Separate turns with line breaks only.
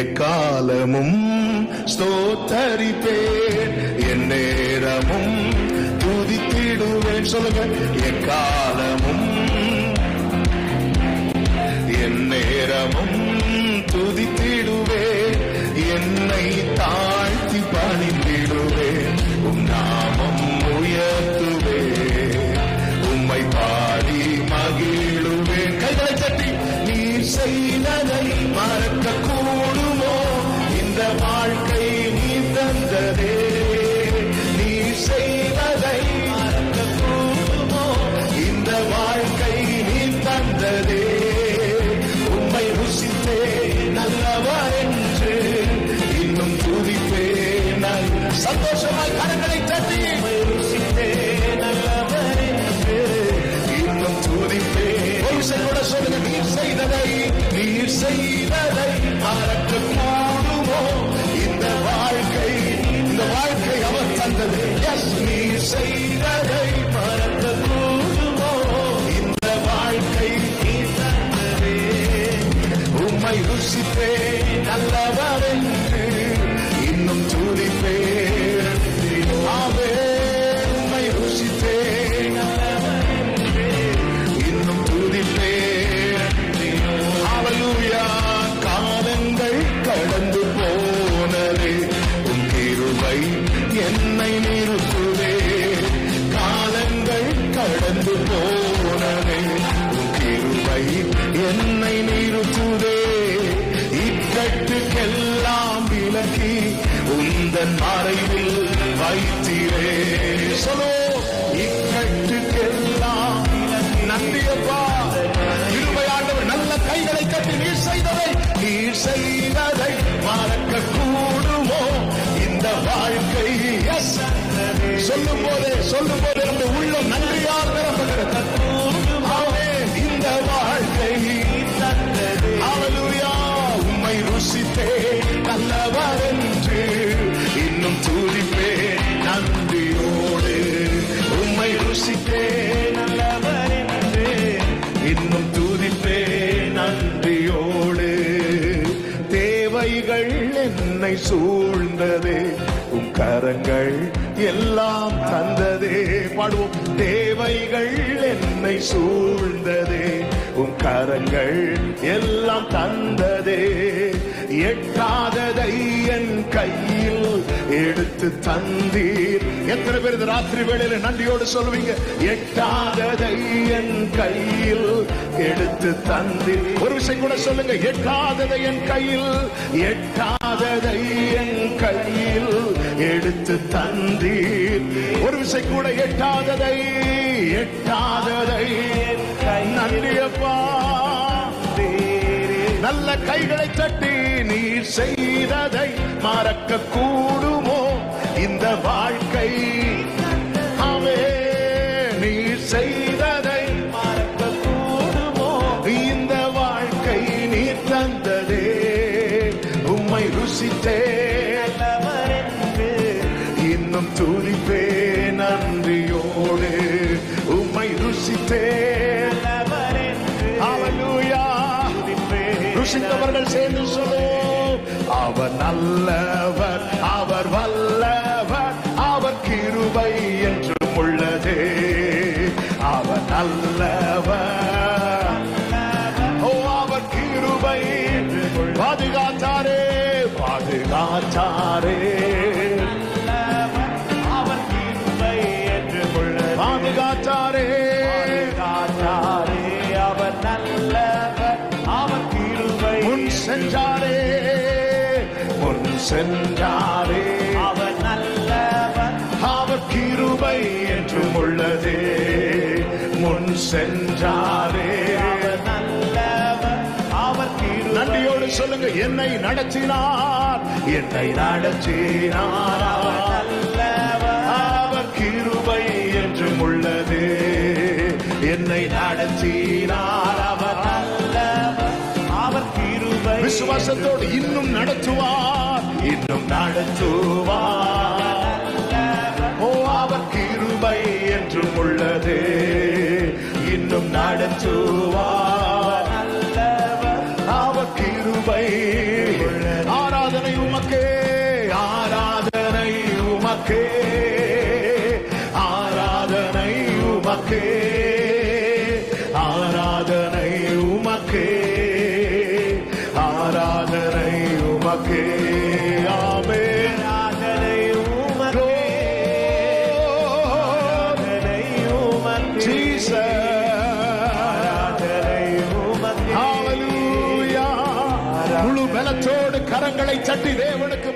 எக்காலமும் ஸ்தோத்தரிப்பேன், என் நேரமும் துதித்திடுவேன். சொல்லுங்க, எக்காலமும் என் நேரமும் துதித்திடுவேன், என்னை தாழ்த்தி பணிந்திடுவேன், உம் நாமம் உயர்த்துவேன், உம்மை பாடி மகிழுவேன். கைகளை தட்டி, நீர் செய்ததை மறக்க கூடுமோ, இந்த வாழ்க்கை நீ தந்ததே, நீர் செய்ததை மறக்க கூடுமோ, இந்த வாழ்க்கை நீ தந்ததே, உம்மை ருசித்தே நல்லவர் என்று இன்னும் துதிப்பேன். சந்தோஷமாய் கரங்களை தட்டி, உம்மை ருசித்தே நல்லவர் என்று இன்னும் துதிப்பேன். ஒரு விஷயம் கூட சொல்லுங்க, நீர் செய்ததை மறக்க கூடுமோ, இந்த வாழ்க்கை அவர் தந்தது. எஸ், நீர் செய்ததை மறக்க கூடுமோ, இந்த வாழ்க்கை நீர் தந்ததே, உம்மை ருசிப்பேன் நல்லவர் என்று இன்னும் துதிப்பேன். ஆவே, உம்மை ருசிப்பேன் நல்லவர் என்று இன்னும் துதிப்பேன். ஹல்லேலூயா. காலங்கள் கடந்து போனதே, உம் கிருபை என்னை நிறுத்துதே, காலங்கள் கடந்து போனதே, உம் கிருபை என்னை நிறுத்துதே, இக்கட்டுக்கெல்லாம் விலக்கி உந்தன் மறைவில் வைத்திரே. சொல்லோ, இக்கட்டுக்கெல்லாம் விலக்கி. நன்றியப்பா, கிருபையாண்டவர். நல்ல கைகளை கட்டி, நீர் செய்ததை மறக்க கூடுமோ, இந்த வாழ்க்கை. சொல்லும் போதே அந்த உள்ளம் நன்றியால் நிரம்புகிறது. இந்த வாழ்க்கை ஹல்லேலூயா. உம்மை ருசித்தே நல்லவர் என்று இன்னும் துதிப்பேன் நன்றியோடு, உம்மை ருசித்தே நல்லவர் என்று இன்னும் துதிப்பேன் நன்றியோடு. தேவைகள் என்னை சூழ்ந்ததே, உம் கரங்கள் எல்லாம் தந்ததே. பாடுவோம். தேவைகள் என்னை சூழ்ந்ததே, உம் கரங்கள் எல்லாம் தந்ததே, எட்டாததை என் கையில் எடுத்து தந்தீர். எத்தனை பேர் இந்த ராத்திரி வேளையில நன்றியோடு சொல்லுவீங்க? எட்டாததை என் கையில் எடுத்து தந்தீர். ஒரு விஷயம் கூட சொல்லுங்க, எட்டாததை என் கையில், எட்டாததை என் கையில் எடுத்து தந்தீர். ஒரு விஷயம் கூட, எட்டாததை நன்றியப்பா. நல்ல கைகளை தட்டி, நீர் செய்ததை மறக்க கூடுமோ, இந்த வாழ்க்கை. ஆமே, நீர் செய்ததை மறக்க கூடுமோ, இந்த வாழ்க்கை நீர் தந்ததே, உம்மை ருசித்தே இன்னும் துதிப்பே நன்றியோடு, உம்மை ருசித்தே. ஹல்லேலூயா. ருசித்தவர்கள் சேர்ந்து சொல்லுவோம். அவர் நல்லவர், அவர் வல்லவர், அவர் கிருபை என்றும் உள்ளதே, அவர் நல்லவர், ஓ அவர் கிருபை பாதுகாத்தாரே, பாதுகாத்தாரே, அவர் கிருபை என்றும் உள்ளதே, பாதுகாத்தாரே, பாதுகாத்தாரே, அவர் நல்லவர், அவர் கிருபை முன் சென்றாரே, முன் சென்றாரே, அவர் நல்லவர், அவர் கிருபை என்றும் உள்ளதே, முன் சென்றாரே, அவர் நல்லவர், அவர் கிருபை. நன்றியோடு சொல்லுங்க, என்னை நடத்தினார், என்னை நடத்தினார், அவர் நல்லவர், அவர் கிருபை என்றும் உள்ளதே, என்னை நடத்தினார், அவர் நல்லவர், அவர் கிருபை. விசுவாசத்தோடு இன்னும் நடத்துவார், இன்னும் நடத்துவார், ஓ அவர் கிருபை என்றும் உள்ளதே, இன்னும் நடத்துவார், அவர் கிருபை உமக்கே, ஆராதனை உமக்கே, ஆராதனை உமக்கே. ஆமென். ஆராதனை உமக்கே, ஆராதனை உமக்கே. ஜீசஸ், ஆராதனை உமக்கே. ஹalleluya. முழு பலத்தோடு கரங்களை தட்டி தேவனுக்கு